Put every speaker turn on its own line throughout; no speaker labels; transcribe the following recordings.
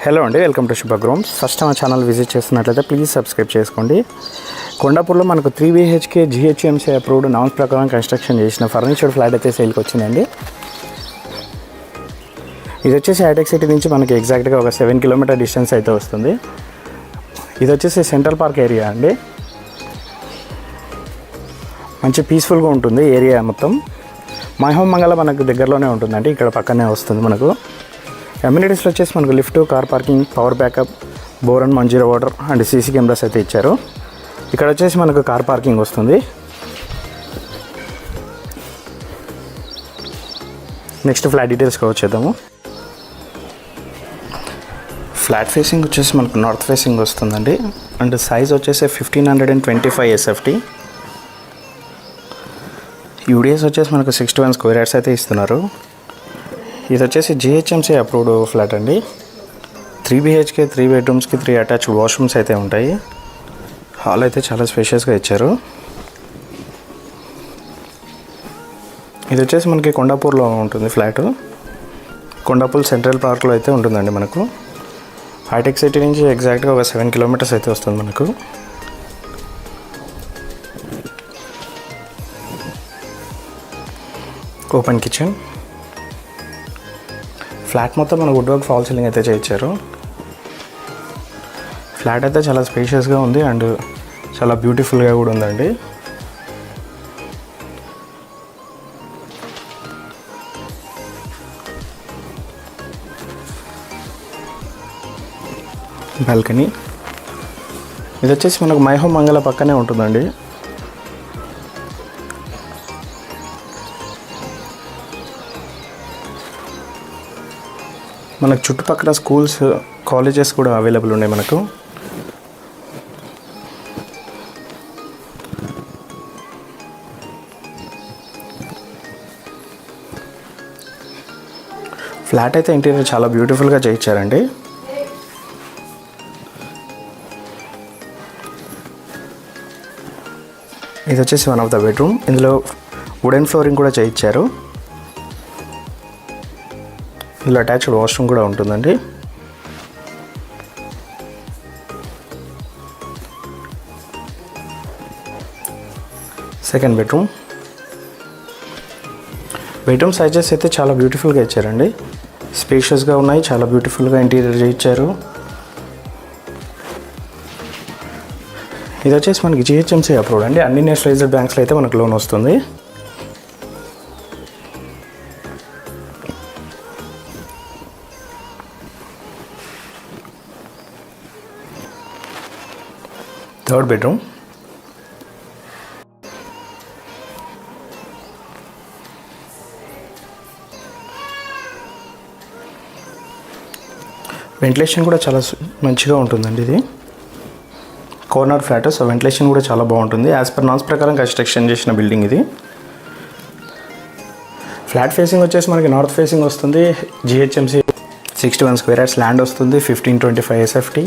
Hello అండి, welcome to శుభగ్రూమ్స్. First మా channel visit చేస్తున్నట్లయితే ప్లీజ్ సబ్స్క్రైబ్ చేసుకోండి. కొండాపూర్లో మనకు 3 BHK GHMC అప్రూవ్డ్ నామ్స్ ప్రకారం కన్స్ట్రక్షన్ చేసిన ఫర్నిచర్డ్ ఫ్లాట్ అయితే సేల్కి వచ్చిందండి. ఇది వచ్చేసి హైటెక్ సిటీ నుంచి మనకి ఎగ్జాక్ట్గా ఒక 7 కిలోమీటర్ డిస్టెన్స్ అయితే వస్తుంది. ఇది వచ్చేసి సెంట్రల్ పార్క్ ఏరియా అండి. మంచి పీస్ఫుల్గా ఉంటుంది ఏరియా మొత్తం. మై హోమ్ మంగళ మనకు దగ్గరలోనే ఉంటుందండి, ఇక్కడ పక్కనే వస్తుంది. మనకు అమ్యూనిటీస్లో వచ్చేసి మనకు lift, car parking, power backup, bore and Manjira water and C C cameras అయితే ఇచ్చారు. ఇక్కడ వచ్చేసి మనకు కార్ పార్కింగ్ వస్తుంది. నెక్స్ట్ ఫ్లాట్ డీటెయిల్స్కి వచ్చేద్దాము. ఫ్లాట్ ఫేసింగ్ వచ్చేసి మనకు నార్త్ ఫేసింగ్ వస్తుందండి. అండ్ సైజ్ వచ్చేసి 1525 SFT. యూడిఎస్ వచ్చేసి మనకు 61 స్క్వేర్ యార్డ్స్ అయితే ఇస్తున్నారు. ఇది వచ్చేసి GHMC అప్రూవ్డ్ ఫ్లాట్ అండి. 3 BHK 3 బెడ్రూమ్స్కి 3 అటాచ్డ్ వాష్రూమ్స్ అయితే ఉంటాయి. హాల్ అయితే చాలా స్పేషియస్గా ఇచ్చారు. ఇది వచ్చేసి మనకి కొండాపూర్లో ఉంటుంది ఫ్లాట్. కొండాపూర్ సెంట్రల్ పార్క్లో అయితే ఉంటుందండి. మనకు హైటెక్ సిటీ నుంచి ఎగ్జాక్ట్గా ఒక 7 కిలోమీటర్స్ అయితే వస్తుంది. మనకు ఓపెన్ కిచెన్. ఫ్లాట్ మొత్తం మన వుడ్ వర్క్ ఫాల్ సీలింగ్ అయితే చేయించారు. ఫ్లాట్ అయితే చాలా స్పేషియస్గా ఉంది అండ్ చాలా బ్యూటిఫుల్గా కూడా ఉందండి. బాల్కనీ. ఇది వచ్చేసి మనకు మై హోమ్ మంగళ పక్కనే ఉంటుందండి. మనకు చుట్టుపక్కల స్కూల్స్, కాలేజెస్ కూడా అవైలబుల్ ఉన్నాయి మనకు. ఫ్లాట్ అయితే ఇంటీరియర్ చాలా బ్యూటిఫుల్గా చేయించారండి. ఇది వచ్చేసి వన్ ఆఫ్ ద బెడ్రూమ్. ఇందులో వుడెన్ ఫ్లోరింగ్ కూడా చేయించారు. ఇందులో అటాచ్డ్ వాష్రూమ్ కూడా ఉంటుందండి. Second bedroom. బెడ్రూమ్ సైజెస్ అయితే చాలా బ్యూటిఫుల్గా ఇచ్చారండి. స్పేషియస్గా ఉన్నాయి, చాలా బ్యూటిఫుల్గా ఇంటీరియర్ చేయించారు. ఇది వచ్చేసి మనకి GHMC అప్రూవ్డ్ అండి. అన్ని నేషనలైజ్డ్ బ్యాంక్స్లో అయితే మనకు లోన్ వస్తుంది. Third bedroom. వెంటిలేషన్ కూడా చాలా మంచిగా ఉంటుందండి. ఇది కార్నర్ ఫ్లాట్, సో వెంటిలేషన్ కూడా చాలా బాగుంటుంది. యాజ్ పర్ నామ్స్ ప్రకారం కన్స్ట్రక్షన్ చేసిన బిల్డింగ్ ఇది. ఫ్లాట్ ఫేసింగ్ వచ్చేసి మనకి నార్త్ ఫేసింగ్ వస్తుంది. GHMC 61 స్క్వేర్ యార్డ్స్ ల్యాండ్ వస్తుంది. 1525 SFT.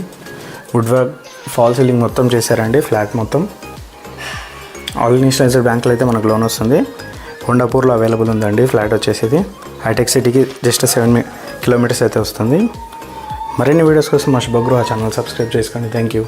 Wood work fall ceiling మొత్తం చేశారండి. ఫ్లాట్ మొత్తం ఆల్ నేషనలైజ్డ్ బ్యాంకులు అయితే మనకు లోన్ వస్తుంది. కొండాపూర్లో అవైలబుల్ ఉందండి ఫ్లాట్ వచ్చేసి. ఇది హైటెక్ సిటీకి జస్ట్ 7 కిలోమీటర్స్ అయితే వస్తుంది. మరిన్ని వీడియోస్ కోసం మా శుభగృహ ఛానల్ సబ్స్క్రైబ్ చేసుకోండి. Thank you.